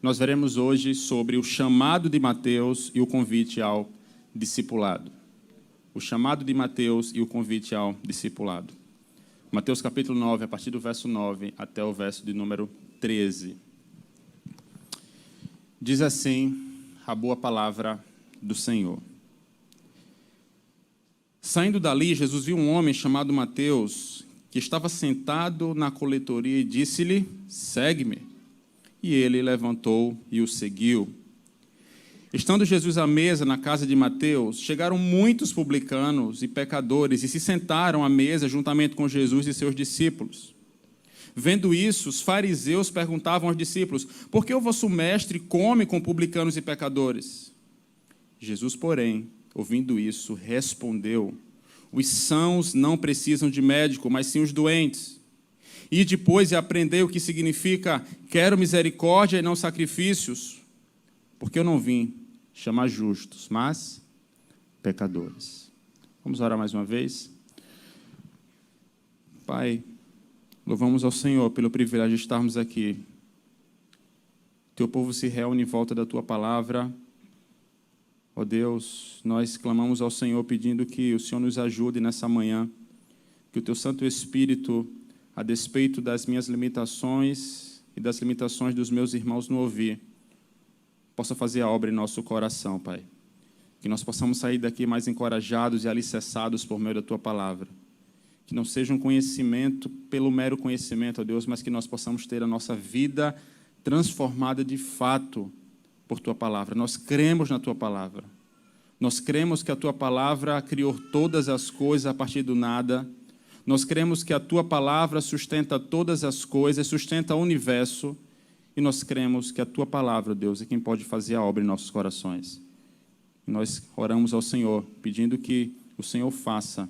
nós veremos hoje sobre o chamado de Mateus e o convite ao discipulado. O chamado de Mateus e o convite ao discipulado. Mateus capítulo 9, a partir do verso 9 até o verso de número 13. Diz assim a boa palavra do Senhor. Saindo dali, Jesus viu um homem chamado Mateus, que estava sentado na coletoria e disse-lhe: segue-me. E ele levantou e o seguiu. Estando Jesus à mesa na casa de Mateus, chegaram muitos publicanos e pecadores e se sentaram à mesa juntamente com Jesus e seus discípulos. Vendo isso, os fariseus perguntavam aos discípulos: por que o vosso mestre come com publicanos e pecadores? Jesus, porém, ouvindo isso, respondeu: os sãos não precisam de médico, mas sim os doentes. E depois aprendei o que significa: quero misericórdia e não sacrifícios, porque eu não vim chamar justos, mas pecadores. Vamos orar mais uma vez? Pai, louvamos ao Senhor pelo privilégio de estarmos aqui. Teu povo se reúne em volta da Tua palavra. Ó Deus, nós clamamos ao Senhor pedindo que o Senhor nos ajude nessa manhã, que o Teu Santo Espírito, a despeito das minhas limitações e das limitações dos meus irmãos no ouvir, possa fazer a obra em nosso coração, Pai. Que nós possamos sair daqui mais encorajados e alicerçados por meio da Tua palavra. Que não seja um conhecimento pelo mero conhecimento, ó Deus, mas que nós possamos ter a nossa vida transformada de fato por Tua palavra. Nós cremos na Tua palavra. Nós cremos que a Tua palavra criou todas as coisas a partir do nada. Nós cremos que a Tua palavra sustenta todas as coisas, sustenta o universo. E nós cremos que a Tua palavra, Deus, é quem pode fazer a obra em nossos corações. E nós oramos ao Senhor, pedindo que o Senhor faça.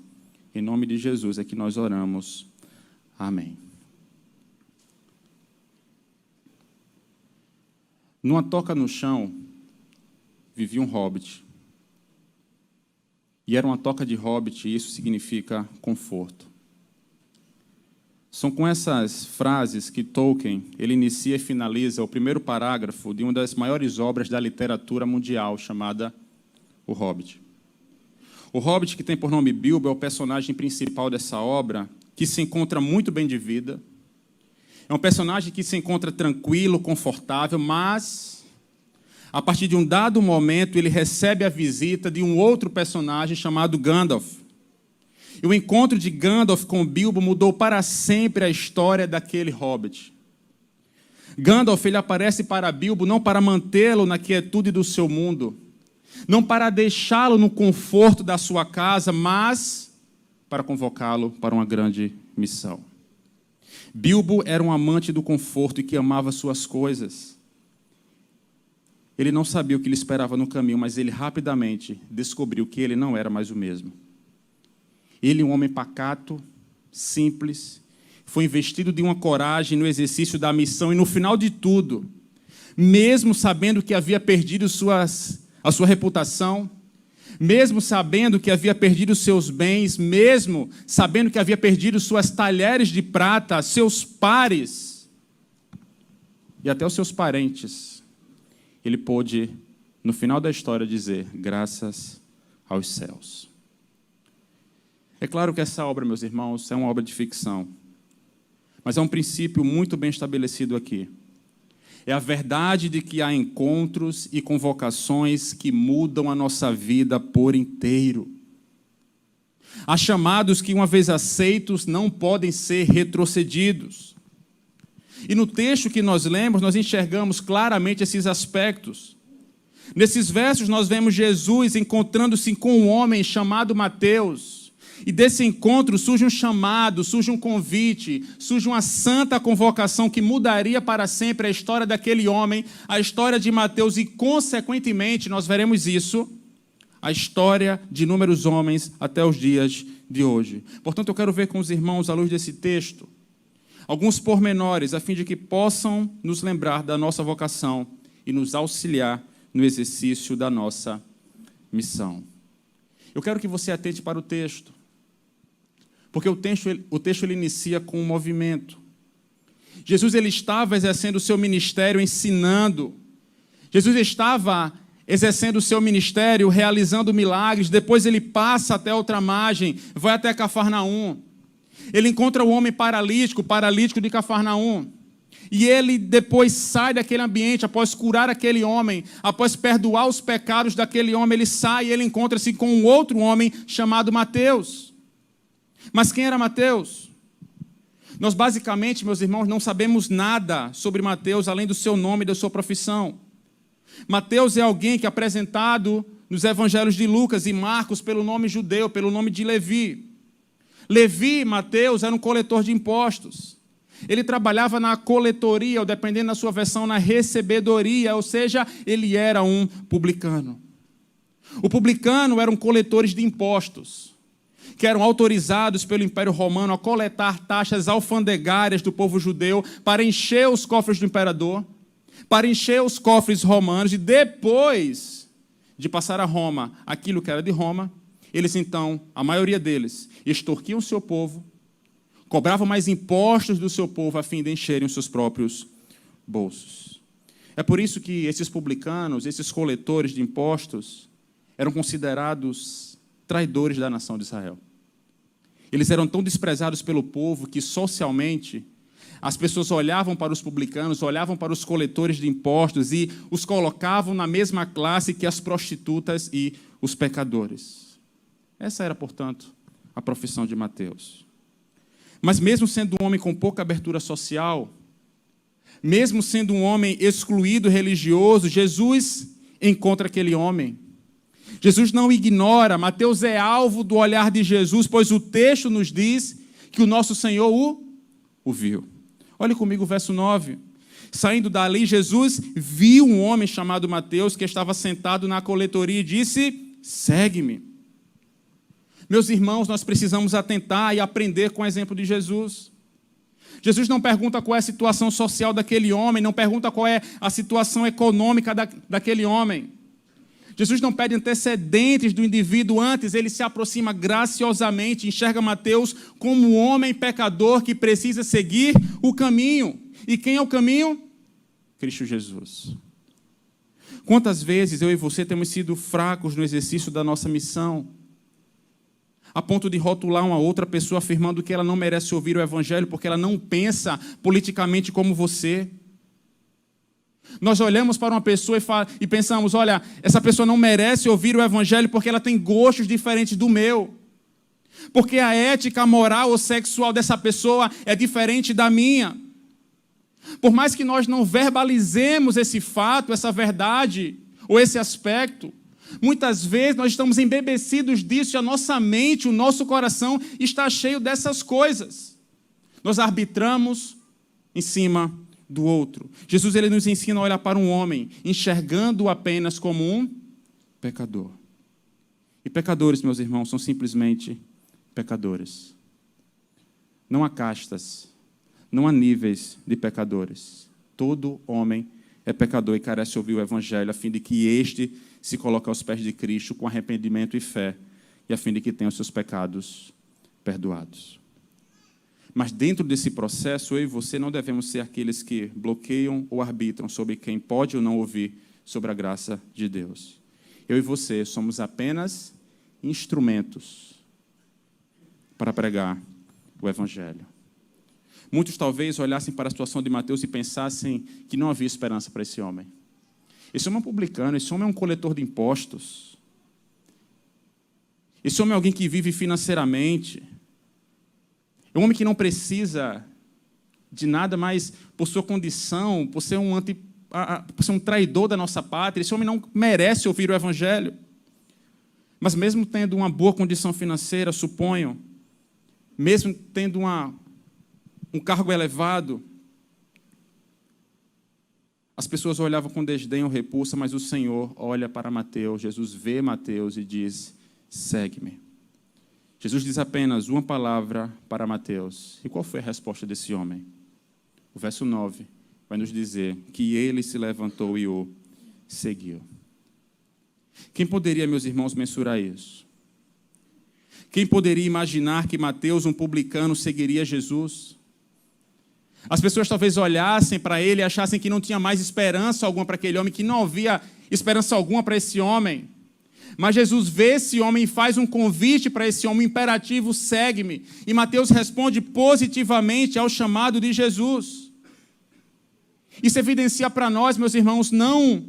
Em nome de Jesus é que nós oramos. Amém. Numa toca no chão, vivia um hobbit. E era uma toca de hobbit, e isso significa conforto. São com essas frases que Tolkien ele inicia e finaliza o primeiro parágrafo de uma das maiores obras da literatura mundial, chamada O Hobbit. O Hobbit, que tem por nome Bilbo, é o personagem principal dessa obra, que se encontra muito bem de vida. É um personagem que se encontra tranquilo, confortável, mas, a partir de um dado momento, ele recebe a visita de um outro personagem chamado Gandalf. E o encontro de Gandalf com Bilbo mudou para sempre a história daquele hobbit. Gandalf ele aparece para Bilbo não para mantê-lo na quietude do seu mundo, não para deixá-lo no conforto da sua casa, mas para convocá-lo para uma grande missão. Bilbo era um amante do conforto e que amava suas coisas. Ele não sabia o que lhe esperava no caminho, mas ele rapidamente descobriu que ele não era mais o mesmo. Ele, um homem pacato, simples, foi investido de uma coragem no exercício da missão e, no final de tudo, mesmo sabendo que havia perdido a sua reputação, mesmo sabendo que havia perdido seus bens, mesmo sabendo que havia perdido suas talheres de prata, seus pares e até os seus parentes, ele pôde, no final da história, dizer: graças aos céus. É claro que essa obra, meus irmãos, é uma obra de ficção, mas é um princípio muito bem estabelecido aqui. É a verdade de que há encontros e convocações que mudam a nossa vida por inteiro. Há chamados que, uma vez aceitos, não podem ser retrocedidos. E no texto que nós lemos, nós enxergamos claramente esses aspectos. Nesses versos, nós vemos Jesus encontrando-se com um homem chamado Mateus. E desse encontro surge um chamado, surge um convite, surge uma santa convocação que mudaria para sempre a história daquele homem, a história de Mateus e, consequentemente, nós veremos isso, a história de inúmeros homens até os dias de hoje. Portanto, eu quero ver com os irmãos, à luz desse texto, alguns pormenores, a fim de que possam nos lembrar da nossa vocação e nos auxiliar no exercício da nossa missão. Eu quero que você atente para o texto, porque o texto ele inicia com um movimento. Jesus ele estava exercendo o seu ministério, ensinando, Jesus estava exercendo o seu ministério, realizando milagres, depois ele passa até outra margem, vai até Cafarnaum. Ele encontra o homem paralítico de Cafarnaum. E ele depois sai daquele ambiente, após curar aquele homem, após perdoar os pecados daquele homem, ele sai e ele encontra-se com um outro homem chamado Mateus. Mas quem era Mateus? Nós basicamente, meus irmãos, não sabemos nada sobre Mateus, além do seu nome e da sua profissão. Mateus é alguém que é apresentado nos evangelhos de Lucas e Marcos pelo nome judeu, pelo nome de Levi. Levi, Mateus, era um coletor de impostos. Ele trabalhava na coletoria, ou dependendo da sua versão, na recebedoria, ou seja, ele era um publicano. O publicano eram coletores de impostos, que eram autorizados pelo Império Romano a coletar taxas alfandegárias do povo judeu para encher os cofres do imperador, para encher os cofres romanos, e depois de passar a Roma aquilo que era de Roma, eles então, a maioria deles, extorquiam o seu povo, cobravam mais impostos do seu povo a fim de encherem os seus próprios bolsos. É por isso que esses publicanos, esses coletores de impostos, eram considerados traidores da nação de Israel. Eles eram tão desprezados pelo povo que, socialmente, as pessoas olhavam para os publicanos, olhavam para os coletores de impostos e os colocavam na mesma classe que as prostitutas e os pecadores. Essa era, portanto, a profissão de Mateus. Mas mesmo sendo um homem com pouca abertura social, mesmo sendo um homem excluído religioso, Jesus encontra aquele homem. Jesus não ignora, Mateus é alvo do olhar de Jesus, pois o texto nos diz que o nosso Senhor o viu. Olhe comigo o verso 9. Saindo dali, Jesus viu um homem chamado Mateus que estava sentado na coletoria e disse: segue-me. Meus irmãos, nós precisamos atentar e aprender com o exemplo de Jesus. Jesus não pergunta qual é a situação social daquele homem, não pergunta qual é a situação econômica daquele homem. Jesus não pede antecedentes do indivíduo, antes ele se aproxima graciosamente, enxerga Mateus como um homem pecador que precisa seguir o caminho. E quem é o caminho? Cristo Jesus. Quantas vezes eu e você temos sido fracos no exercício da nossa missão, a ponto de rotular uma outra pessoa afirmando que ela não merece ouvir o Evangelho porque ela não pensa politicamente como você. Nós olhamos para uma pessoa e pensamos, olha, essa pessoa não merece ouvir o Evangelho porque ela tem gostos diferentes do meu. Porque a ética moral ou sexual dessa pessoa é diferente da minha. Por mais que nós não verbalizemos esse fato, essa verdade ou esse aspecto, muitas vezes nós estamos embebecidos disso e a nossa mente, o nosso coração está cheio dessas coisas. Nós arbitramos em cima do outro. Jesus ele nos ensina a olhar para um homem, enxergando-o apenas como um pecador. E pecadores, meus irmãos, são simplesmente pecadores. Não há castas, não há níveis de pecadores. Todo homem é pecador e carece ouvir o Evangelho, a fim de que este se coloque aos pés de Cristo com arrependimento e fé, e a fim de que tenha os seus pecados perdoados. Mas dentro desse processo, eu e você não devemos ser aqueles que bloqueiam ou arbitram sobre quem pode ou não ouvir sobre a graça de Deus. Eu e você somos apenas instrumentos para pregar o Evangelho. Muitos talvez olhassem para a situação de Mateus e pensassem que não havia esperança para esse homem. Esse homem é um publicano, esse homem é um coletor de impostos. Esse homem é alguém que vive financeiramente. É um homem que não precisa de nada, mas por sua condição, por ser um traidor da nossa pátria, esse homem não merece ouvir o Evangelho. Mas mesmo tendo uma boa condição financeira, suponho, mesmo tendo um cargo elevado, as pessoas olhavam com desdém ou repulsa, mas o Senhor olha para Mateus, Jesus vê Mateus e diz: segue-me. Jesus diz apenas uma palavra para Mateus. E qual foi a resposta desse homem? O verso 9 vai nos dizer que ele se levantou e o seguiu. Quem poderia, meus irmãos, mensurar isso? Quem poderia imaginar que Mateus, um publicano, seguiria Jesus? As pessoas talvez olhassem para ele e achassem que não tinha mais esperança alguma para aquele homem, que não havia esperança alguma para esse homem. Mas Jesus vê esse homem e faz um convite para esse homem, um imperativo: segue-me. E Mateus responde positivamente ao chamado de Jesus. Isso evidencia para nós, meus irmãos, não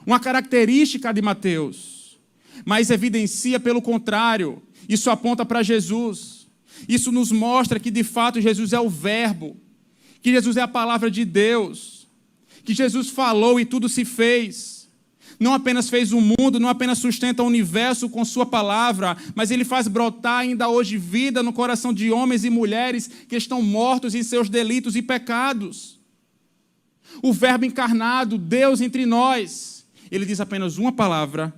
uma característica de Mateus, mas evidencia pelo contrário. Isso aponta para Jesus. Isso nos mostra que, de fato, Jesus é o Verbo, que Jesus é a palavra de Deus, que Jesus falou e tudo se fez. Não apenas fez o mundo, não apenas sustenta o universo com sua palavra, mas ele faz brotar ainda hoje vida no coração de homens e mulheres que estão mortos em seus delitos e pecados. O Verbo encarnado, Deus entre nós, ele diz apenas uma palavra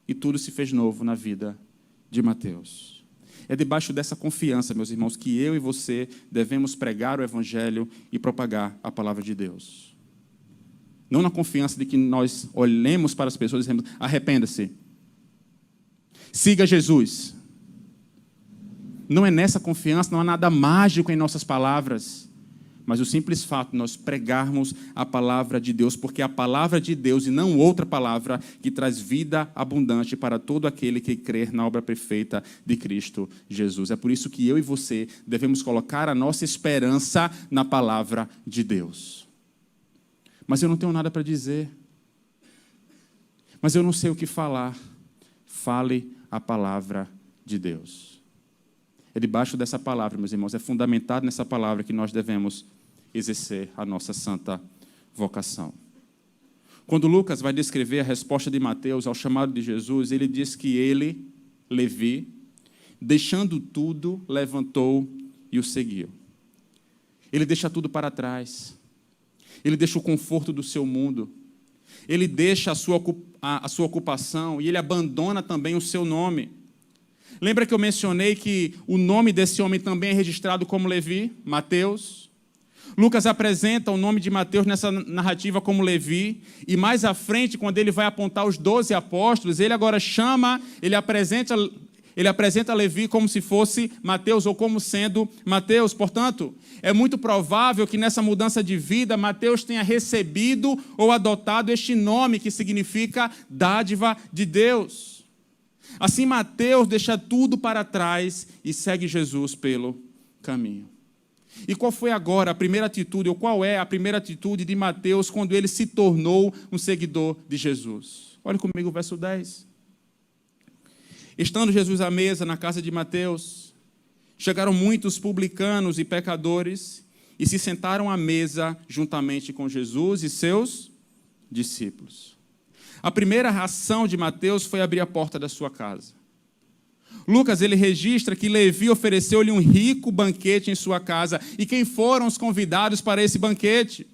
e tudo se fez novo na vida de Mateus. É debaixo dessa confiança, meus irmãos, que eu e você devemos pregar o Evangelho e propagar a palavra de Deus. Não na confiança de que nós olhemos para as pessoas e dizemos: arrependa-se, siga Jesus. Não é nessa confiança, não há nada mágico em nossas palavras, mas o simples fato de nós pregarmos a palavra de Deus, porque é a palavra de Deus e não outra palavra que traz vida abundante para todo aquele que crer na obra perfeita de Cristo Jesus. É por isso que eu e você devemos colocar a nossa esperança na palavra de Deus. Mas eu não tenho nada para dizer. Mas eu não sei o que falar. Fale a palavra de Deus. É debaixo dessa palavra, meus irmãos, é fundamentado nessa palavra que nós devemos exercer a nossa santa vocação. Quando Lucas vai descrever a resposta de Mateus ao chamado de Jesus, ele diz que ele, Levi, deixando tudo, levantou e o seguiu. Ele deixa tudo para trás. Ele deixa o conforto do seu mundo. Ele deixa a sua ocupação e ele abandona também o seu nome. Lembra que eu mencionei que o nome desse homem também é registrado como Levi, Mateus? Lucas apresenta o nome de Mateus nessa narrativa como Levi, e mais à frente, quando ele vai apontar os 12 apóstolos, ele agora ele apresenta Levi como se fosse Mateus, ou como sendo Mateus. Portanto, é muito provável que nessa mudança de vida, Mateus tenha recebido ou adotado este nome, que significa dádiva de Deus. Assim, Mateus deixa tudo para trás e segue Jesus pelo caminho. E qual foi agora a primeira atitude, ou qual é a primeira atitude de Mateus quando ele se tornou um seguidor de Jesus? Olhe comigo o verso 10. Estando Jesus à mesa na casa de Mateus, chegaram muitos publicanos e pecadores e se sentaram à mesa juntamente com Jesus e seus discípulos. A primeira ação de Mateus foi abrir a porta da sua casa. Lucas, ele registra que Levi ofereceu-lhe um rico banquete em sua casa. E quem foram os convidados para esse banquete?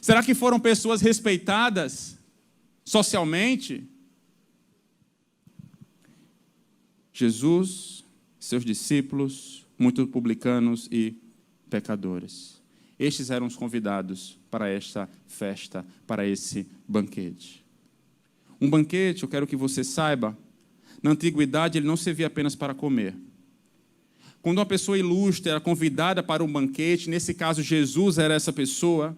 Será que foram pessoas respeitadas socialmente? Jesus, seus discípulos, muitos publicanos e pecadores. Estes eram os convidados para esta festa, para esse banquete. Um banquete, eu quero que você saiba, na antiguidade ele não servia apenas para comer. Quando uma pessoa ilustre era convidada para um banquete, nesse caso Jesus era essa pessoa,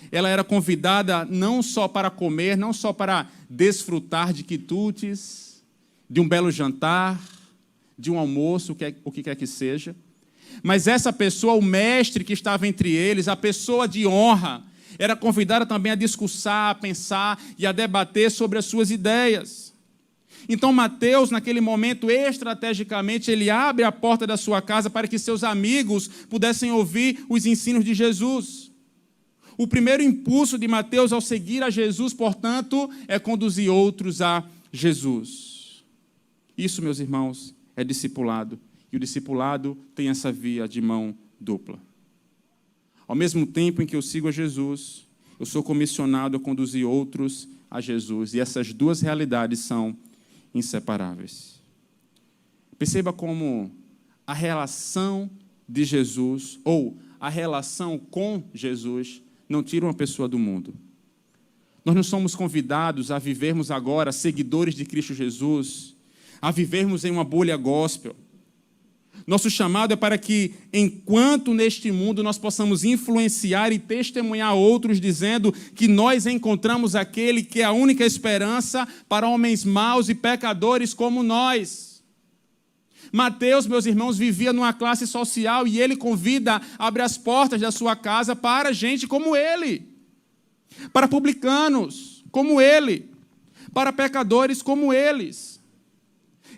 ela era convidada não só para comer, não só para desfrutar de quitutes, de um belo jantar, de um almoço, o que quer que seja, mas essa pessoa, o mestre que estava entre eles, a pessoa de honra, era convidada também a discursar, a pensar e a debater sobre as suas ideias. Então, Mateus, naquele momento, estrategicamente, ele abre a porta da sua casa para que seus amigos pudessem ouvir os ensinos de Jesus. O primeiro impulso de Mateus ao seguir a Jesus, portanto, é conduzir outros a Jesus. Isso, meus irmãos, é discipulado. E o discipulado tem essa via de mão dupla. Ao mesmo tempo em que eu sigo a Jesus, eu sou comissionado a conduzir outros a Jesus. E essas duas realidades são inseparáveis. Perceba como a relação de Jesus, ou a relação com Jesus, não tira uma pessoa do mundo. Nós não somos convidados a vivermos agora, seguidores de Cristo Jesus, a vivermos em uma bolha gospel. Nosso chamado é para que, enquanto neste mundo, nós possamos influenciar e testemunhar outros, dizendo que nós encontramos aquele que é a única esperança para homens maus e pecadores como nós. Mateus, meus irmãos, vivia numa classe social e ele convida, abre as portas da sua casa para gente como ele, para publicanos como ele, para pecadores como eles.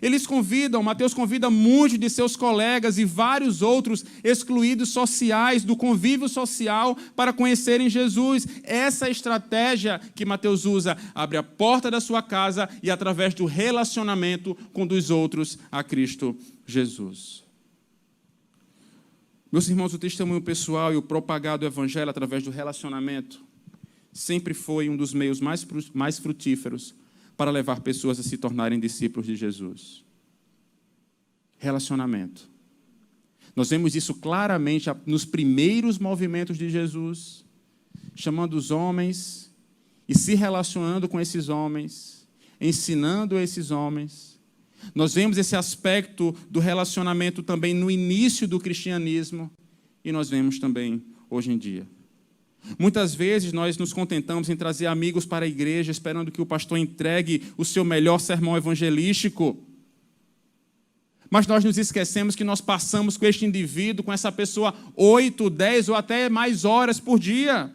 Eles convidam, Mateus convida muitos de seus colegas e vários outros excluídos sociais, do convívio social, para conhecerem Jesus. Essa é a estratégia que Mateus usa, abre a porta da sua casa e, através do relacionamento, conduz outros a Cristo Jesus. Meus irmãos, o testemunho pessoal e o propagar do Evangelho através do relacionamento sempre foi um dos meios mais frutíferos para levar pessoas a se tornarem discípulos de Jesus. Relacionamento. Nós vemos isso claramente nos primeiros movimentos de Jesus, chamando os homens e se relacionando com esses homens, ensinando esses homens. Nós vemos esse aspecto do relacionamento também no início do cristianismo e nós vemos também hoje em dia. Muitas vezes nós nos contentamos em trazer amigos para a igreja, esperando que o pastor entregue o seu melhor sermão evangelístico. Mas nós nos esquecemos que nós passamos com este indivíduo, com essa pessoa, 8, 10 ou até mais horas por dia.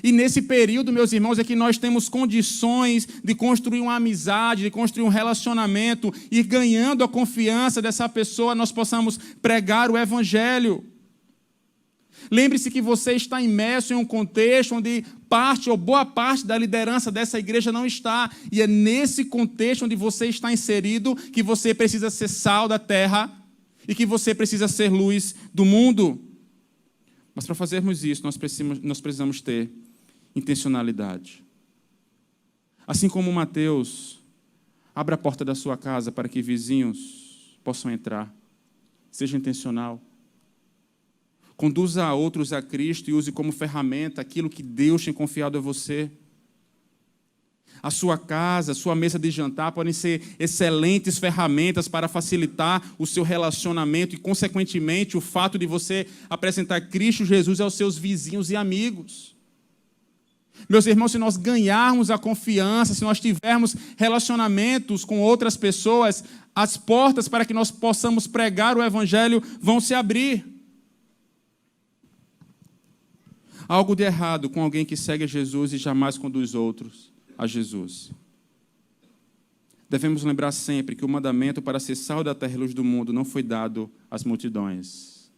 E nesse período, meus irmãos, é que nós temos condições de construir uma amizade, de construir um relacionamento, e ganhando a confiança dessa pessoa, nós possamos pregar o evangelho. Lembre-se que você está imerso em um contexto onde parte ou boa parte da liderança dessa igreja não está. E é nesse contexto onde você está inserido que você precisa ser sal da terra e que você precisa ser luz do mundo. Mas para fazermos isso, nós precisamos ter intencionalidade. Assim como Mateus abre a porta da sua casa para que vizinhos possam entrar. Seja intencional. Conduza outros a Cristo e use como ferramenta aquilo que Deus tem confiado a você. A sua casa, a sua mesa de jantar podem ser excelentes ferramentas para facilitar o seu relacionamento e, consequentemente, o fato de você apresentar Cristo Jesus aos seus vizinhos e amigos. Meus irmãos, se nós ganharmos a confiança, se nós tivermos relacionamentos com outras pessoas, as portas para que nós possamos pregar o Evangelho vão se abrir. Algo de errado com alguém que segue a Jesus e jamais conduz outros a Jesus. Devemos lembrar sempre que o mandamento para ser sal da terra e luz do mundo não foi dado às multidões,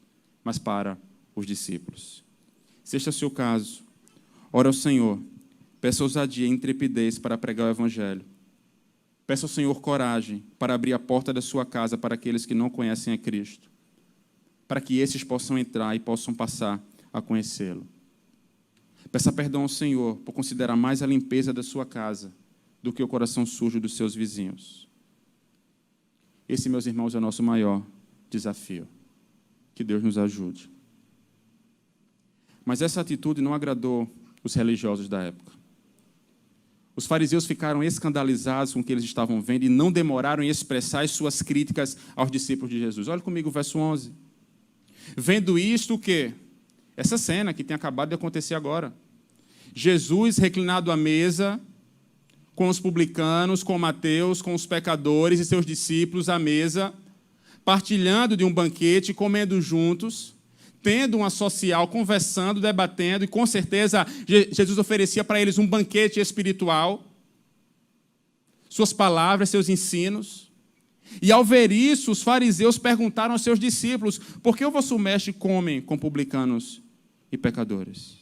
mas para os discípulos. Se este é o seu caso, ore ao Senhor, peça ousadia e intrepidez para pregar o Evangelho. Peça ao Senhor coragem para abrir a porta da sua casa para aqueles que não conhecem a Cristo, para que esses possam entrar e possam passar a conhecê-lo. Peça perdão ao Senhor por considerar mais a limpeza da sua casa do que o coração sujo dos seus vizinhos. Esse, meus irmãos, é o nosso maior desafio. Que Deus nos ajude. Mas essa atitude não agradou os religiosos da época. Os fariseus ficaram escandalizados com o que eles estavam vendo e não demoraram em expressar as suas críticas aos discípulos de Jesus. Olha comigo o verso 11. Vendo isto, o quê? Essa cena que tem acabado de acontecer agora. Jesus reclinado à mesa, com os publicanos, com Mateus, com os pecadores e seus discípulos à mesa, partilhando de um banquete, comendo juntos, tendo uma social, conversando, debatendo, e com certeza Jesus oferecia para eles um banquete espiritual, suas palavras, seus ensinos. E ao ver isso, os fariseus perguntaram aos seus discípulos: por que o vosso mestre come com publicanos e pecadores?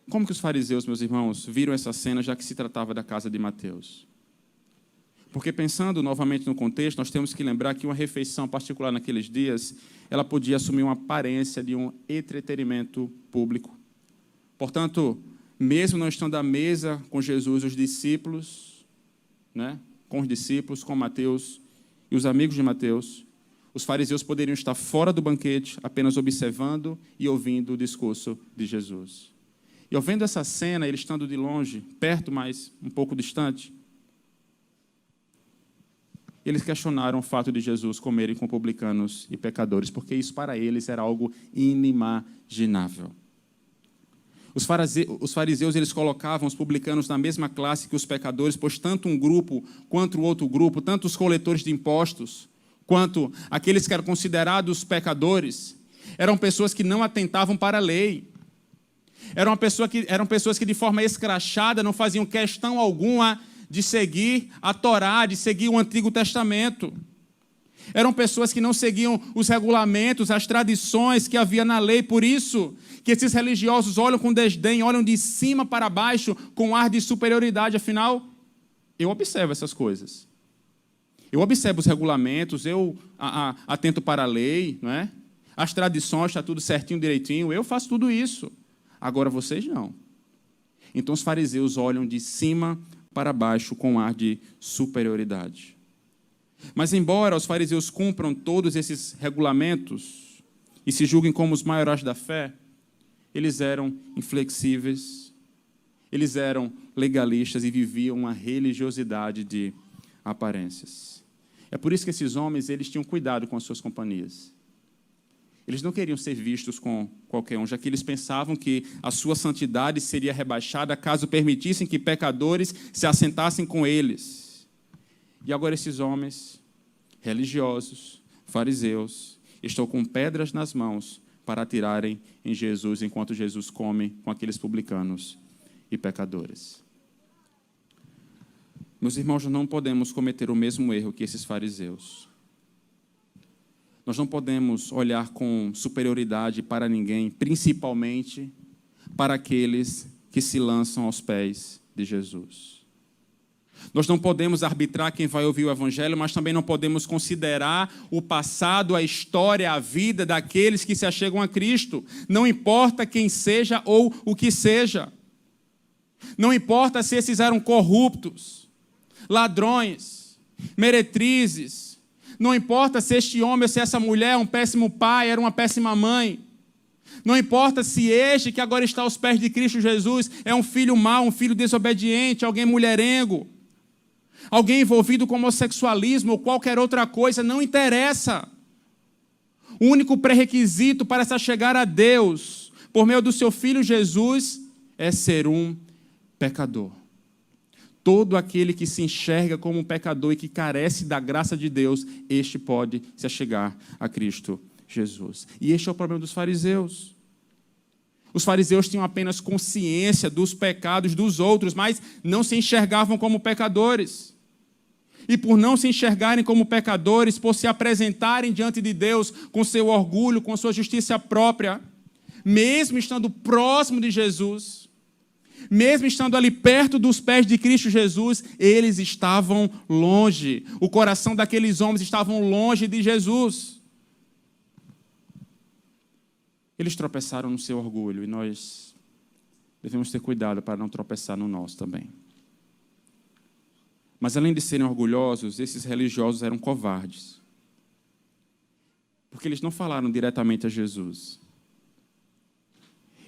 Como que os fariseus, meus irmãos, viram essa cena, já que se tratava da casa de Mateus? Porque, pensando novamente no contexto, nós temos que lembrar que uma refeição particular naqueles dias, ela podia assumir uma aparência de um entretenimento público. Portanto, mesmo não estando à mesa com Jesus, os discípulos, com os discípulos, com Mateus e os amigos de Mateus, os fariseus poderiam estar fora do banquete, apenas observando e ouvindo o discurso de Jesus. E ao vendo essa cena, ele estando de longe, perto, mas um pouco distante, eles questionaram o fato de Jesus comerem com publicanos e pecadores, porque isso para eles era algo inimaginável. Os fariseus eles colocavam os publicanos na mesma classe que os pecadores, pois tanto um grupo quanto o outro grupo, tanto os coletores de impostos, quanto aqueles que eram considerados pecadores, eram pessoas que não atentavam para a lei. Eram pessoas que de forma escrachada não faziam questão alguma de seguir a Torá, de seguir o Antigo Testamento. Eram pessoas que não seguiam os regulamentos, as tradições que havia na lei. Por isso que esses religiosos olham com desdém, olham de cima para baixo com ar de superioridade. Afinal, eu observo essas coisas. Eu observo os regulamentos, eu atento para a lei, não é? As tradições, está tudo certinho, direitinho. Eu faço tudo isso. Agora vocês não. Então os fariseus olham de cima para baixo com ar de superioridade. Mas embora os fariseus cumpram todos esses regulamentos e se julguem como os maiores da fé, eles eram inflexíveis, eles eram legalistas e viviam uma religiosidade de aparências. É por isso que esses homens eles tinham cuidado com as suas companhias. Eles não queriam ser vistos com qualquer um, já que eles pensavam que a sua santidade seria rebaixada caso permitissem que pecadores se assentassem com eles. E agora esses homens religiosos, fariseus, estão com pedras nas mãos para atirarem em Jesus, enquanto Jesus come com aqueles publicanos e pecadores. Meus irmãos, nós não podemos cometer o mesmo erro que esses fariseus. Nós não podemos olhar com superioridade para ninguém, principalmente para aqueles que se lançam aos pés de Jesus. Nós não podemos arbitrar quem vai ouvir o Evangelho, mas também não podemos considerar o passado, a história, a vida daqueles que se achegam a Cristo. Não importa quem seja ou o que seja. Não importa se esses eram corruptos, ladrões, meretrizes. Não importa se este homem ou se essa mulher é um péssimo pai, era uma péssima mãe. Não importa se este que agora está aos pés de Cristo Jesus é um filho mau, um filho desobediente, alguém mulherengo, alguém envolvido com homossexualismo ou qualquer outra coisa, não interessa. O único pré-requisito para se chegar a Deus, por meio do seu Filho Jesus, é ser um pecador. Todo aquele que se enxerga como um pecador e que carece da graça de Deus, este pode se achegar a Cristo Jesus. E este é o problema dos fariseus. Os fariseus tinham apenas consciência dos pecados dos outros, mas não se enxergavam como pecadores. E por não se enxergarem como pecadores, por se apresentarem diante de Deus com seu orgulho, com sua justiça própria, mesmo estando próximo de Jesus, mesmo estando ali perto dos pés de Cristo Jesus, eles estavam longe. O coração daqueles homens estavam longe de Jesus. Eles tropeçaram no seu orgulho e nós devemos ter cuidado para não tropeçar no nosso também. Mas além de serem orgulhosos, esses religiosos eram covardes. Porque eles não falaram diretamente a Jesus.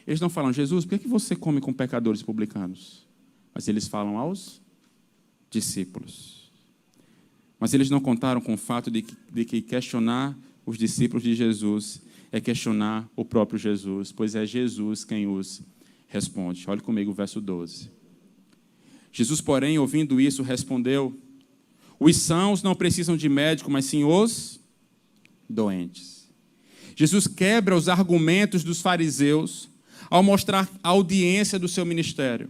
Eles não falam, Jesus, por que você come com pecadores e publicanos? Mas eles falam aos discípulos. Mas eles não contaram com o fato de que questionar os discípulos de Jesus é questionar o próprio Jesus, pois é Jesus quem os responde. Olhe comigo o verso 12. Jesus, porém, ouvindo isso, respondeu, os sãos não precisam de médico, mas sim os doentes. Jesus quebra os argumentos dos fariseus ao mostrar a audiência do seu ministério.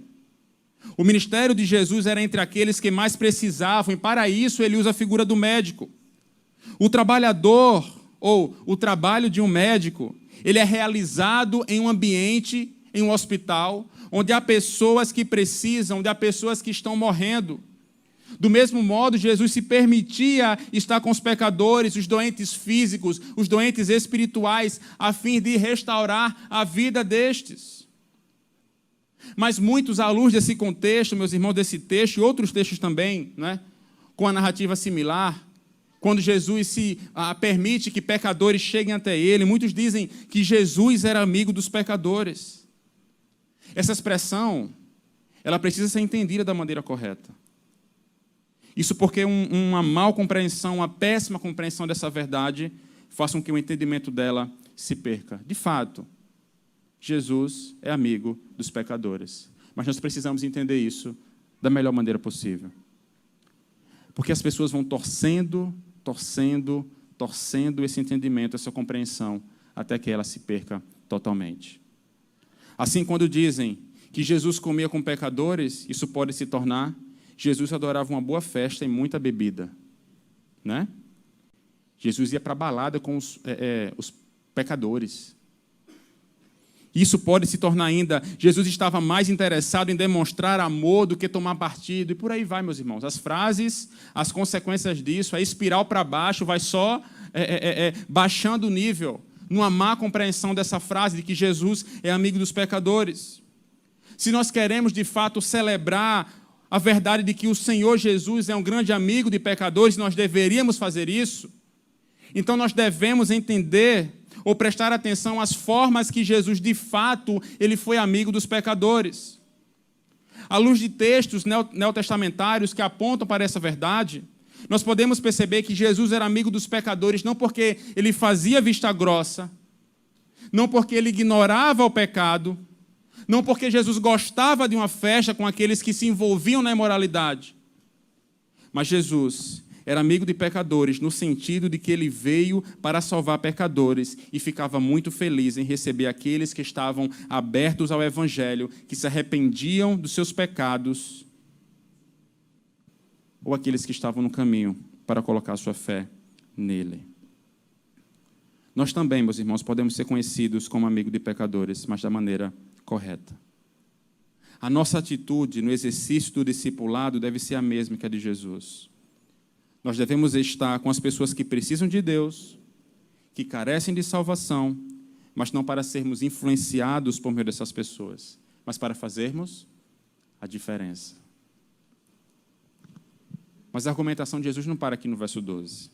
O ministério de Jesus era entre aqueles que mais precisavam, e para isso ele usa a figura do médico. O trabalhador, ou o trabalho de um médico, ele é realizado em um ambiente, em um hospital, onde há pessoas que precisam, onde há pessoas que estão morrendo. Do mesmo modo, Jesus se permitia estar com os pecadores, os doentes físicos, os doentes espirituais, a fim de restaurar a vida destes. Mas muitos, à luz desse contexto, meus irmãos, desse texto e outros textos também, né, com a narrativa similar, quando Jesus permite que pecadores cheguem até ele, muitos dizem que Jesus era amigo dos pecadores. Essa expressão, ela precisa ser entendida da maneira correta. Isso porque uma mal compreensão, uma péssima compreensão dessa verdade faça com que o entendimento dela se perca. De fato, Jesus é amigo dos pecadores. Mas nós precisamos entender isso da melhor maneira possível. Porque as pessoas vão torcendo esse entendimento, essa compreensão, até que ela se perca totalmente. Assim, quando dizem que Jesus comia com pecadores, isso pode se tornar: Jesus adorava uma boa festa e muita bebida, né? Jesus ia para a balada com os pecadores. Isso pode se tornar ainda: Jesus estava mais interessado em demonstrar amor do que tomar partido. E por aí vai, meus irmãos. As frases, as consequências disso, a espiral para baixo vai só baixando o nível, numa má compreensão dessa frase de que Jesus é amigo dos pecadores. Se nós queremos, de fato, celebrar a verdade de que o Senhor Jesus é um grande amigo de pecadores, nós deveríamos fazer isso, então nós devemos entender ou prestar atenção às formas que Jesus, de fato, ele foi amigo dos pecadores. À luz de textos neotestamentários que apontam para essa verdade, nós podemos perceber que Jesus era amigo dos pecadores não porque ele fazia vista grossa, não porque ele ignorava o pecado, não porque Jesus gostava de uma festa com aqueles que se envolviam na imoralidade. Mas Jesus era amigo de pecadores no sentido de que ele veio para salvar pecadores e ficava muito feliz em receber aqueles que estavam abertos ao Evangelho, que se arrependiam dos seus pecados, ou aqueles que estavam no caminho para colocar sua fé nele. Nós também, meus irmãos, podemos ser conhecidos como amigos de pecadores, mas da maneira correta. A nossa atitude no exercício do discipulado deve ser a mesma que a de Jesus. Nós devemos estar com as pessoas que precisam de Deus, que carecem de salvação, mas não para sermos influenciados por meio dessas pessoas, mas para fazermos a diferença. Mas a argumentação de Jesus não para aqui no verso 12.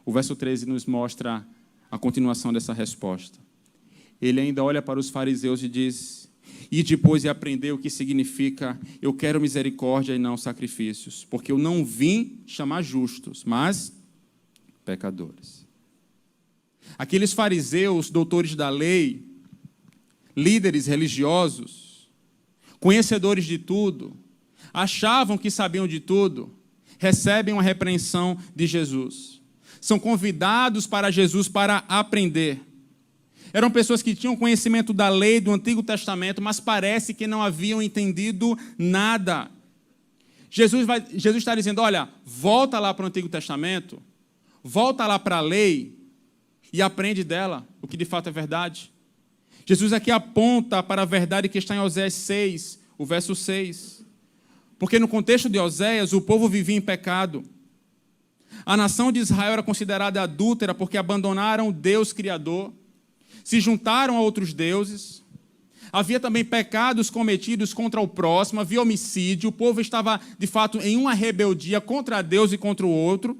O verso 13 nos mostra a continuação dessa resposta. Ele ainda olha para os fariseus e diz: e depois de aprender o que significa: eu quero misericórdia e não sacrifícios, porque eu não vim chamar justos, mas pecadores. Aqueles fariseus, doutores da lei, líderes religiosos, conhecedores de tudo, achavam que sabiam de tudo, recebem uma repreensão de Jesus. São convidados para Jesus para aprender. Eram pessoas que tinham conhecimento da lei do Antigo Testamento, mas parece que não haviam entendido nada. Jesus está dizendo: olha, volta lá para o Antigo Testamento, volta lá para a lei e aprende dela o que de fato é verdade. Jesus aqui aponta para a verdade que está em Oséias 6, o verso 6. Porque no contexto de Oséias, o povo vivia em pecado. A nação de Israel era considerada adúltera porque abandonaram o Deus Criador, se juntaram a outros deuses. Havia também pecados cometidos contra o próximo, havia homicídio, o povo estava, de fato, em uma rebeldia contra Deus e contra o outro.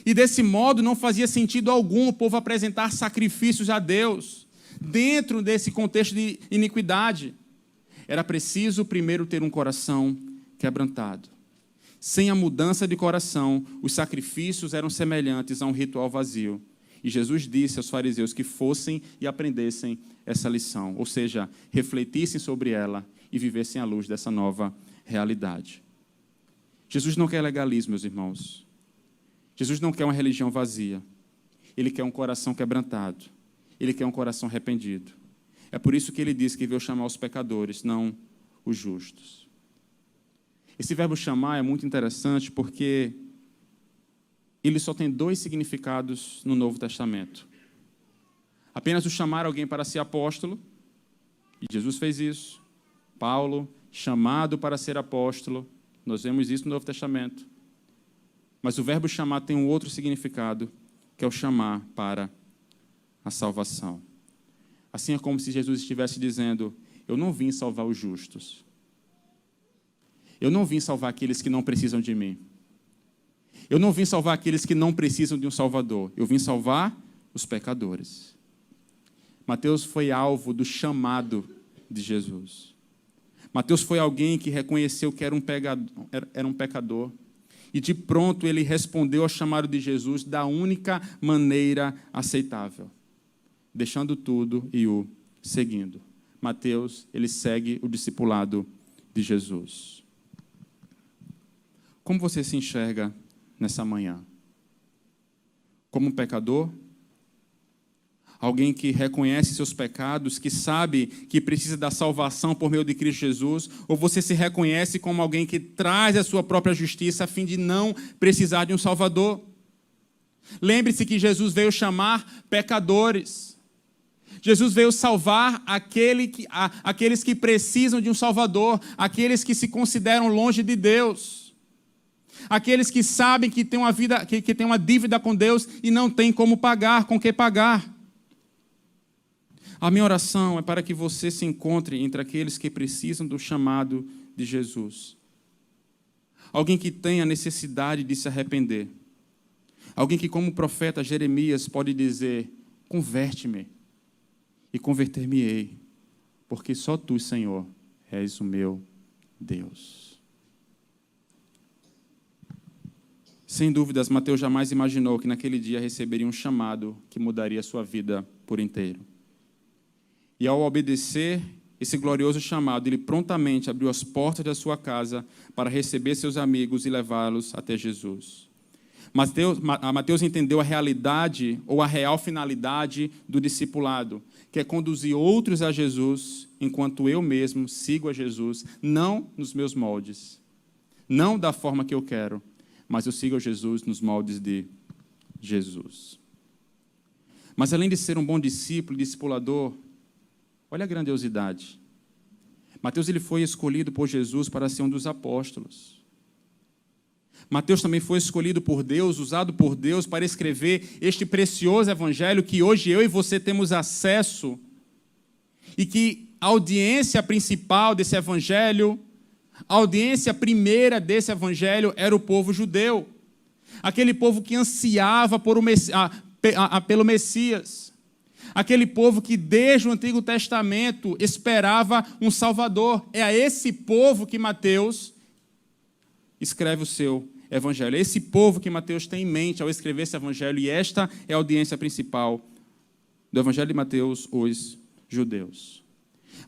E desse modo não fazia sentido algum o povo apresentar sacrifícios a Deus dentro desse contexto de iniquidade. Era preciso primeiro ter um coração quebrantado. Sem a mudança de coração, os sacrifícios eram semelhantes a um ritual vazio. E Jesus disse aos fariseus que fossem e aprendessem essa lição, ou seja, refletissem sobre ela e vivessem à luz dessa nova realidade. Jesus não quer legalismo, meus irmãos. Jesus não quer uma religião vazia. Ele quer um coração quebrantado. Ele quer um coração arrependido. É por isso que ele diz que veio chamar os pecadores, não os justos. Esse verbo chamar é muito interessante porque ele só tem 2 significados no Novo Testamento. Apenas o chamar alguém para ser apóstolo, e Jesus fez isso. Paulo, chamado para ser apóstolo, nós vemos isso no Novo Testamento. Mas o verbo chamar tem um outro significado, que é o chamar para a salvação. Assim é como se Jesus estivesse dizendo: eu não vim salvar os justos. Eu não vim salvar aqueles que não precisam de mim. Eu não vim salvar aqueles que não precisam de um Salvador. Eu vim salvar os pecadores. Mateus foi alvo do chamado de Jesus. Mateus foi alguém que reconheceu que era um pecador. E de pronto ele respondeu ao chamado de Jesus da única maneira aceitável, deixando tudo e o seguindo. Mateus, ele segue o discipulado de Jesus. Como você se enxerga nessa manhã? Como um pecador? Alguém que reconhece seus pecados, que sabe que precisa da salvação por meio de Cristo Jesus? Ou você se reconhece como alguém que traz a sua própria justiça a fim de não precisar de um Salvador? Lembre-se que Jesus veio chamar pecadores. Jesus veio salvar aqueles que precisam de um Salvador, aqueles que se consideram longe de Deus, aqueles que sabem que têm uma vida, que têm uma dívida com Deus e não têm como pagar, com que pagar. A minha oração é para que você se encontre entre aqueles que precisam do chamado de Jesus. Alguém que tenha necessidade de se arrepender. Alguém que, como o profeta Jeremias, pode dizer: converte-me e converter-me-ei, porque só tu, Senhor, és o meu Deus. Sem dúvidas, Mateus jamais imaginou que naquele dia receberia um chamado que mudaria a sua vida por inteiro. E ao obedecer esse glorioso chamado, ele prontamente abriu as portas da sua casa para receber seus amigos e levá-los até Jesus. Mateus entendeu a realidade ou a real finalidade do discipulado, que é conduzir outros a Jesus, enquanto eu mesmo sigo a Jesus, não nos meus moldes, não da forma que eu quero, mas eu sigo a Jesus nos moldes de Jesus. Mas além de ser um bom discípulo, discipulador, olha a grandiosidade. Mateus ele foi escolhido por Jesus para ser um dos apóstolos. Mateus também foi escolhido por Deus, usado por Deus para escrever este precioso evangelho que hoje eu e você temos acesso, e que a audiência principal desse evangelho, a audiência primeira desse evangelho era o povo judeu, aquele povo que ansiava pelo Messias. Aquele povo que desde o Antigo Testamento esperava um Salvador. É a esse povo que Mateus escreve o seu evangelho. É esse povo que Mateus tem em mente ao escrever esse evangelho, e esta é a audiência principal do evangelho de Mateus, os judeus.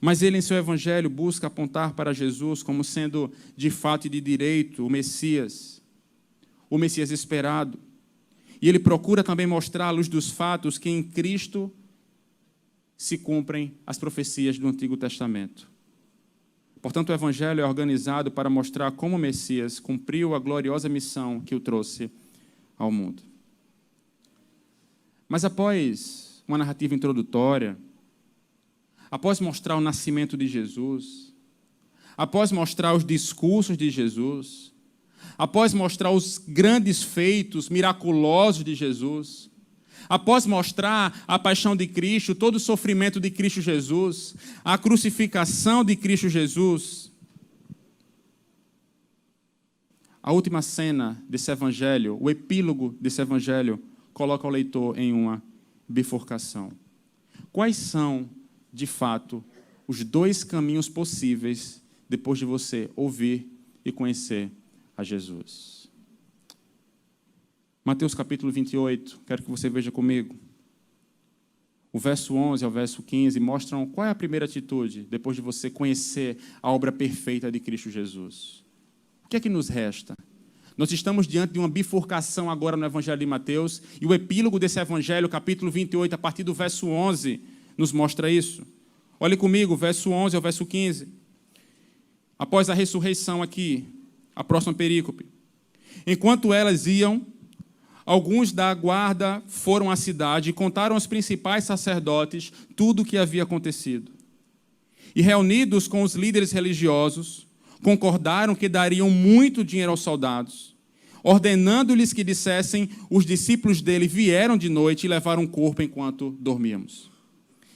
Mas ele, em seu evangelho, busca apontar para Jesus como sendo, de fato e de direito, o Messias esperado. E ele procura também mostrar, à luz dos fatos, que em Cristo se cumprem as profecias do Antigo Testamento. Portanto, o Evangelho é organizado para mostrar como o Messias cumpriu a gloriosa missão que o trouxe ao mundo. Mas após uma narrativa introdutória, após mostrar o nascimento de Jesus, após mostrar os discursos de Jesus, após mostrar os grandes feitos miraculosos de Jesus, após mostrar a paixão de Cristo, todo o sofrimento de Cristo Jesus, a crucificação de Cristo Jesus, a última cena desse evangelho, o epílogo desse evangelho, coloca o leitor em uma bifurcação. Quais são, de fato, os dois caminhos possíveis depois de você ouvir e conhecer a Jesus? Mateus capítulo 28, quero que você veja comigo. O verso 11 ao verso 15 mostram qual é a primeira atitude depois de você conhecer a obra perfeita de Cristo Jesus. O que é que nos resta? Nós estamos diante de uma bifurcação agora no Evangelho de Mateus, e o epílogo desse Evangelho, capítulo 28, a partir do verso 11, nos mostra isso. Olhe comigo, verso 11 ao verso 15. Após a ressurreição aqui, a próxima perícope. Enquanto elas iam, alguns da guarda foram à cidade e contaram aos principais sacerdotes tudo o que havia acontecido. E, reunidos com os líderes religiosos, concordaram que dariam muito dinheiro aos soldados, ordenando-lhes que dissessem: os discípulos dele vieram de noite e levaram o corpo enquanto dormíamos.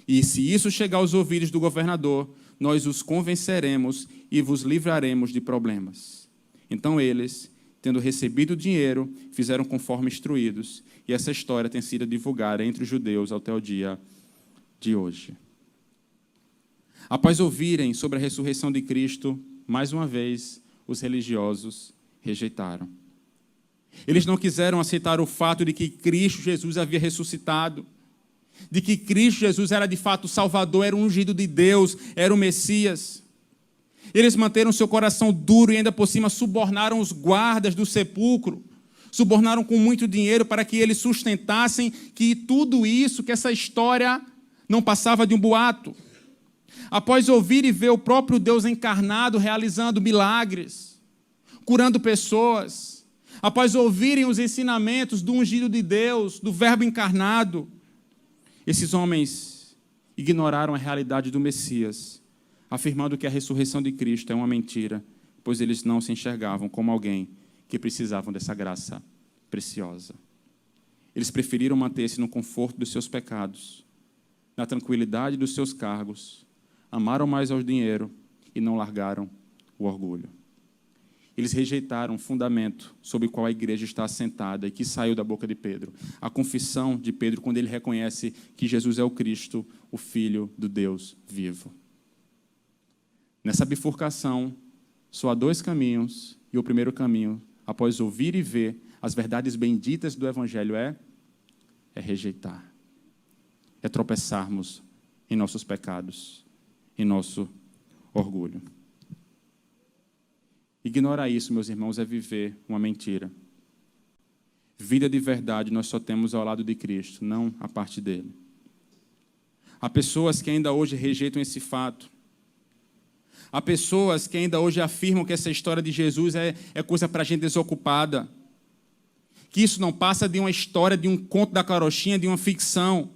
E se isso chegar aos ouvidos do governador, nós os convenceremos e vos livraremos de problemas. Então eles, tendo recebido o dinheiro, fizeram conforme instruídos, e essa história tem sido divulgada entre os judeus até o dia de hoje. Após ouvirem sobre a ressurreição de Cristo, mais uma vez, os religiosos rejeitaram. Eles não quiseram aceitar o fato de que Cristo Jesus havia ressuscitado, de que Cristo Jesus era de fato o Salvador, era o ungido de Deus, era o Messias. Eles manteram seu coração duro e ainda por cima subornaram os guardas do sepulcro, subornaram com muito dinheiro para que eles sustentassem que tudo isso, que essa história não passava de um boato. Após ouvir e ver o próprio Deus encarnado realizando milagres, curando pessoas, após ouvirem os ensinamentos do ungido de Deus, do Verbo encarnado, esses homens ignoraram a realidade do Messias, afirmando que a ressurreição de Cristo é uma mentira, pois eles não se enxergavam como alguém que precisavam dessa graça preciosa. Eles preferiram manter-se no conforto dos seus pecados, na tranquilidade dos seus cargos, amaram mais ao dinheiro e não largaram o orgulho. Eles rejeitaram o fundamento sobre o qual a igreja está assentada e que saiu da boca de Pedro. A confissão de Pedro, quando ele reconhece que Jesus é o Cristo, o Filho do Deus vivo. Nessa bifurcação, só há dois caminhos, e o primeiro caminho, após ouvir e ver as verdades benditas do Evangelho, é rejeitar. É tropeçarmos em nossos pecados, em nosso orgulho. Ignorar isso, meus irmãos, é viver uma mentira. Vida de verdade nós só temos ao lado de Cristo, não a parte dele. Há pessoas que ainda hoje rejeitam esse fato. Há pessoas que ainda hoje afirmam que essa história de Jesus é coisa para gente desocupada. Que isso não passa de uma história, de um conto da carochinha, de uma ficção.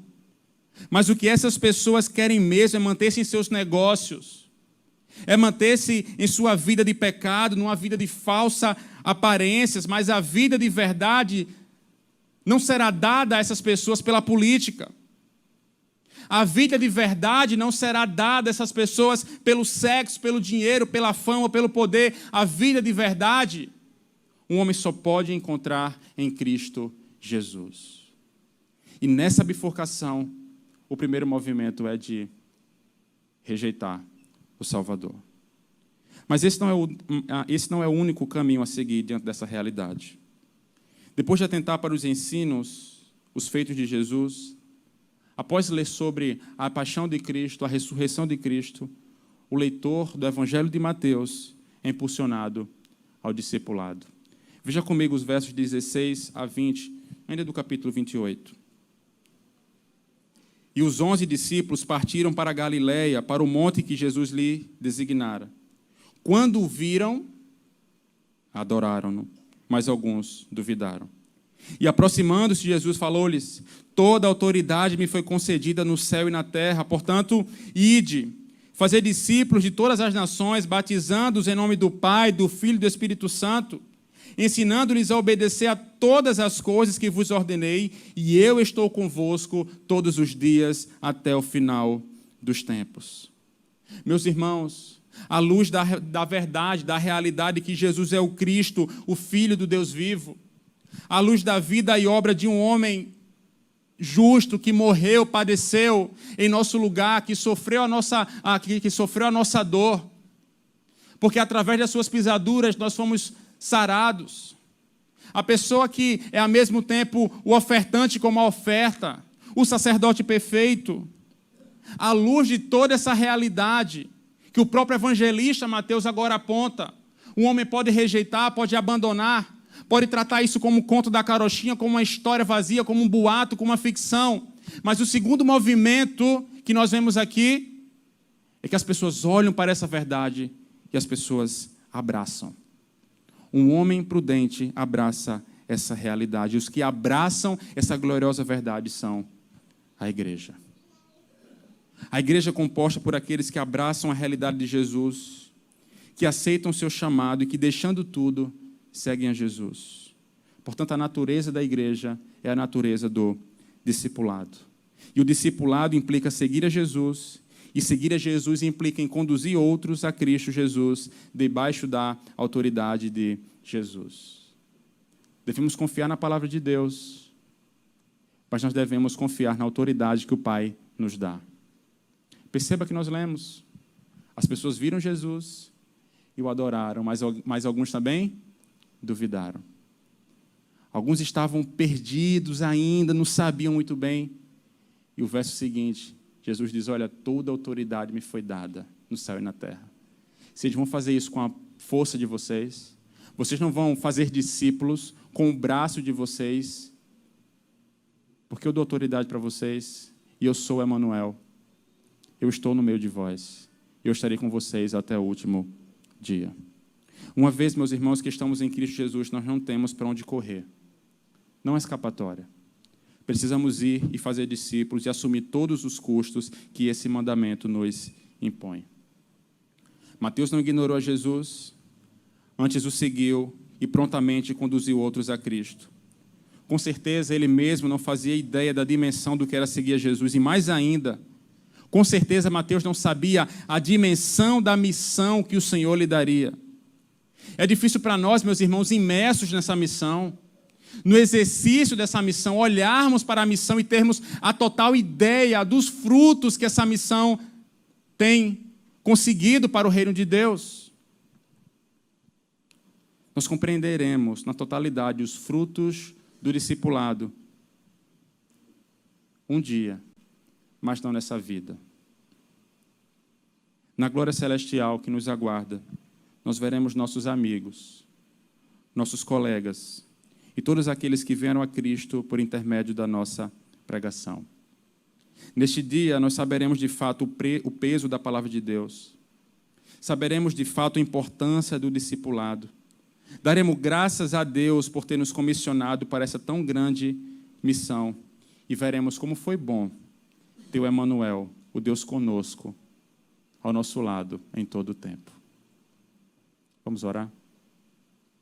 Mas o que essas pessoas querem mesmo é manter-se em seus negócios. É manter-se em sua vida de pecado, numa vida de falsas aparências, mas a vida de verdade não será dada a essas pessoas pela política. A vida de verdade não será dada a essas pessoas pelo sexo, pelo dinheiro, pela fama, pelo poder. A vida de verdade, um homem só pode encontrar em Cristo Jesus. E nessa bifurcação, o primeiro movimento é de rejeitar o Salvador. Mas esse não é o único caminho a seguir diante dessa realidade. Depois de atentar para os ensinos, os feitos de Jesus, após ler sobre a paixão de Cristo, a ressurreição de Cristo, o leitor do Evangelho de Mateus é impulsionado ao discipulado. Veja comigo os versos 16 a 20, ainda do capítulo 28. E os 11 discípulos partiram para a Galileia, para o monte que Jesus lhe designara. Quando o viram, adoraram-no, mas alguns duvidaram. E aproximando-se, Jesus falou-lhes: toda a autoridade me foi concedida no céu e na terra, portanto, ide, fazer discípulos de todas as nações, batizando-os em nome do Pai, do Filho e do Espírito Santo, ensinando-lhes a obedecer a todas as coisas que vos ordenei, e eu estou convosco todos os dias até o final dos tempos. Meus irmãos, à luz da verdade, da realidade que Jesus é o Cristo, o Filho do Deus vivo, à luz da vida e obra de um homem justo que morreu, padeceu em nosso lugar, que sofreu a nossa dor, porque através das suas pisaduras nós fomos sarados. A pessoa que é ao mesmo tempo o ofertante como a oferta, o sacerdote perfeito. À luz de toda essa realidade que o próprio evangelista Mateus agora aponta, um homem pode rejeitar, pode abandonar, pode tratar isso como um conto da carochinha, como uma história vazia, como um boato, como uma ficção. Mas o segundo movimento que nós vemos aqui é que as pessoas olham para essa verdade e as pessoas abraçam. Um homem prudente abraça essa realidade. Os que abraçam essa gloriosa verdade são a igreja. A igreja é composta por aqueles que abraçam a realidade de Jesus, que aceitam o seu chamado e que, deixando tudo, seguem a Jesus. Portanto, a natureza da igreja é a natureza do discipulado. E o discipulado implica seguir a Jesus, e seguir a Jesus implica em conduzir outros a Cristo Jesus, debaixo da autoridade de Jesus. Devemos confiar na palavra de Deus, mas nós devemos confiar na autoridade que o Pai nos dá. Perceba que nós lemos. As pessoas viram Jesus e o adoraram, mas alguns também duvidaram. Alguns estavam perdidos ainda, não sabiam muito bem. E o verso seguinte, Jesus diz, olha, toda autoridade me foi dada no céu e na terra. Vocês vão fazer isso com a força de vocês. Vocês não vão fazer discípulos com o braço de vocês, porque eu dou autoridade para vocês e eu sou Emanuel. Eu estou no meio de vós. Eu estarei com vocês até o último dia. Uma vez, meus irmãos, que estamos em Cristo Jesus, nós não temos para onde correr. Não há escapatória. Precisamos ir e fazer discípulos e assumir todos os custos que esse mandamento nos impõe. Mateus não ignorou a Jesus, antes o seguiu e prontamente conduziu outros a Cristo. Com certeza, ele mesmo não fazia ideia da dimensão do que era seguir a Jesus, e mais ainda, com certeza, Mateus não sabia a dimensão da missão que o Senhor lhe daria. É difícil para nós, meus irmãos, imersos nessa missão, no exercício dessa missão, olharmos para a missão e termos a total ideia dos frutos que essa missão tem conseguido para o reino de Deus. Nós compreenderemos na totalidade os frutos do discipulado um dia, mas não nessa vida. Na glória celestial que nos aguarda, nós veremos nossos amigos, nossos colegas e todos aqueles que vieram a Cristo por intermédio da nossa pregação. Neste dia, nós saberemos de fato o peso da palavra de Deus. Saberemos de fato a importância do discipulado. Daremos graças a Deus por ter nos comissionado para essa tão grande missão. E veremos como foi bom ter o Emanuel, o Deus conosco, ao nosso lado em todo o tempo. Vamos orar?